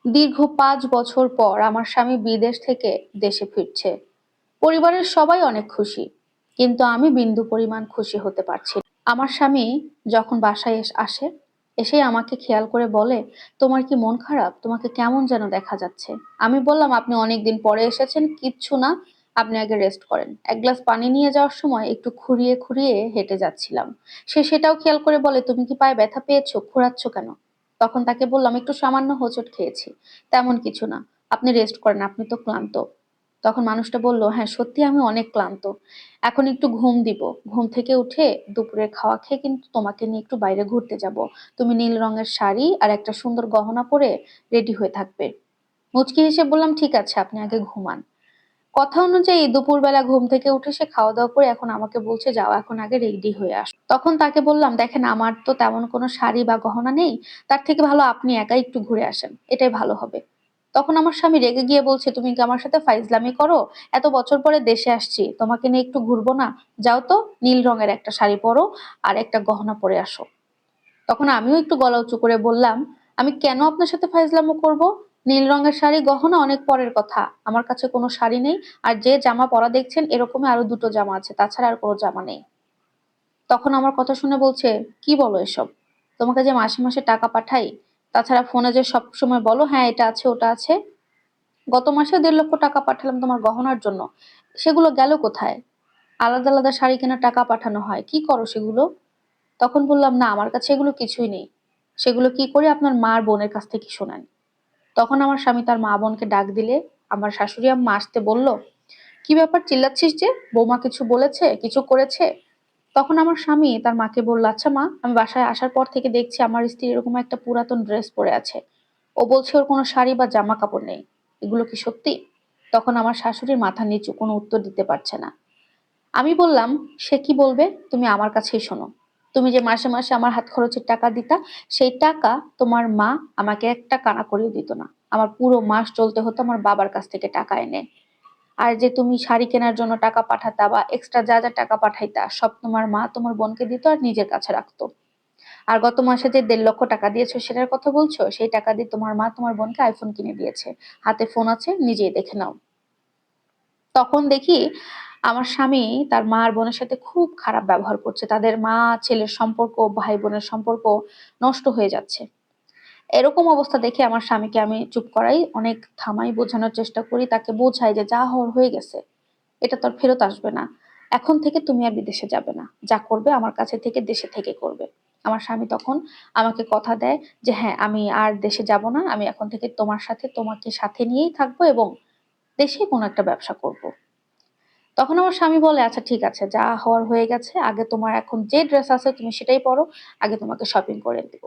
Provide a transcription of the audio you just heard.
দীর্ঘ ৫ বছর পর আমার স্বামী বিদেশ থেকে দেশে ফিরছে। পরিবারের সবাই অনেক খুশি, কিন্তু আমি বিন্দু পরিমাণ খুশি হতে পারছি না। আমার স্বামী যখন বাসায় আসে, এসেই আমাকে খেয়াল করে বলে, তোমার কি মন খারাপ? তোমাকে কেমন যেন দেখা যাচ্ছে। আমি বললাম, আপনি অনেকদিন পরে এসেছেন, কিচ্ছু না, আপনি আগে রেস্ট করেন। এক গ্লাস পানি নিয়ে যাওয়ার সময় একটু খুঁড়িয়ে খুঁড়িয়ে হেঁটে যাচ্ছিলাম। সে সেটাও খেয়াল করে বলে, তুমি কি পায়ে ব্যথা পেয়েছো? খোঁড়াচ্ছ কেন? তখন তাকে বললাম, একটু সামান্য হোঁচট খেয়েছি, তেমন কিছু না, আপনি রেস্ট করেন, আপনি তো ক্লান্ত। তখন মানুষটা বলল, হ্যাঁ সত্যি আমি অনেক ক্লান্ত, এখন একটু ঘুম দিব। ঘুম থেকে উঠে দুপুরের খাওয়া খেয়ে কিন্তু তোমাকে নিয়ে একটু বাইরে ঘুরতে যাব। তুমি নীল রঙের শাড়ি আর একটা সুন্দর গহনা পরে রেডি হয়ে থাকবে। মুচকি হেসে বললাম, ঠিক আছে, আপনি আগে ঘুমান। কথা অনুযায়ী দুপুরবেলা ঘুম থেকে উঠে সে খাওয়া দাওয়া করে এখন আমাকে বলছে, যাও এখন আগে রেডি হয়ে আসো। তখন তাকে বললাম, দেখেন আমার তো তেমন কোনো শাড়ি বা গহনা নেই, তার থেকে ভালো আপনি একাই একটু ঘুরে আসেন, এটাই ভালো হবে। তখন আমার স্বামী রেগে গিয়ে বলছে, তুমি কি আমার সাথে ফাইজলামি করো? এত বছর পরে দেশে আসছি, তোমাকে নিয়ে একটু ঘুরবো না? যাও তো, নীল রঙের একটা শাড়ি পরো আর একটা গহনা পরে আসো। তখন আমিও একটু গলা উঁচু করে বললাম, আমি কেন আপনার সাথে ফাইজলামো করব? নীল রঙের শাড়ি গহনা অনেক পরের কথা, আমার কাছে কোনো শাড়ি নেই। আর যে জামা পরা দেখছেন এরকমই আরো দুটো জামা আছে, তাছাড়া আর কোনো জামা নেই। তখন আমার কথা শুনে বলছে, কি বলো এসব? তোমাকে যে মাসে মাসে টাকা পাঠাই, তাছাড়া ফোনে যে সব সময় বলো হ্যাঁ এটা আছে ওটা আছে, গত মাসে ১.৫ লক্ষ টাকা পাঠালাম তোমার গহনার জন্য, সেগুলো গেল কোথায়? আলাদা আলাদা শাড়ি কেনার টাকা পাঠানো হয়, কি করো সেগুলো? তখন বললাম, না আমার কাছে এগুলো কিছুই নেই, সেগুলো কি করে আপনার মার বোনের কাছ থেকে শোনেন। তখন আমার স্বামী তার মা বোনকে ডাক দিলে আমার শাশুড়ি আম্মা আসতে বলল, কি ব্যাপার চিল্লাচ্ছিস যে? বৌমা কিছু বলেছে, কিছু করেছে? তখন আমার স্বামী তার মাকে বলল, আচ্ছা মা, আমি বাসায় আসার পর থেকে দেখছি আমার স্ত্রী এরকম একটা পুরাতন ড্রেস পরে আছে, ও বলছে ওর কোনো শাড়ি বা জামা কাপড় নেই, এগুলো কি সত্যি? তখন আমার শাশুড়ির মাথা নিচু, কোনো উত্তর দিতে পারছে না। আমি বললাম, সে কি বলবে, তুমি আমার কাছেই শোনো। তুমি যে মাসে মাসে আমার হাত খরচের টাকা দিতা, সেই টাকা তোমার মা আমাকে একটা কানা করেও দিত না। আমার পুরো মাস চলতে হতো আমার বাবার কাছ থেকে টাকা এনে। আর যে তুমি শাড়ি কেনার জন্য টাকা পাঠাতা বা এক্সট্রা যা যা টাকা পাঠাইতা, সব তোমার মা তোমার বোনকে দিত আর নিজের কাছে রাখতো। আর গত মাসে যে ১.৫ লক্ষ টাকা দিয়েছো সেটার কথা বলছো, সেই টাকা দিয়ে তোমার মা তোমার বোনকে আইফোন কিনে দিয়েছে, হাতে ফোন আছে, নিজেই দেখে নাও। তখন দেখি আমার স্বামী তার মা আর বোনের সাথে খুব খারাপ ব্যবহার করছে, তাদের মা ছেলের সম্পর্ক, ভাই বোনের সম্পর্ক নষ্ট হয়ে যাচ্ছে। এরকম অবস্থা দেখে আমার স্বামীকে আমি চুপ করাই, অনেক থামাই, বোঝানোর চেষ্টা করি, তাকে বোঝাই যে যা হওয়ার হয়ে গেছে, এটা তো আর ফেরত আসবে না। এখন থেকে তুমি আর বিদেশে যাবে না, যা করবে আমার কাছে থেকে দেশে থেকে করবে। আমার স্বামী তখন আমাকে কথা দেয় যে হ্যাঁ আমি আর দেশে যাব না, আমি এখন থেকে তোমার সাথে, তোমাকে সাথে নিয়েই থাকবো এবং দেশে কোনো একটা ব্যবসা করব। তখন আমার স্বামী বলে, আচ্ছা ঠিক আছে, যা হওয়ার হয়ে গেছে, আগে তোমার এখন যে ড্রেস আছে তুমি সেটাই পরো, আগে তোমাকে শপিং করে দিব।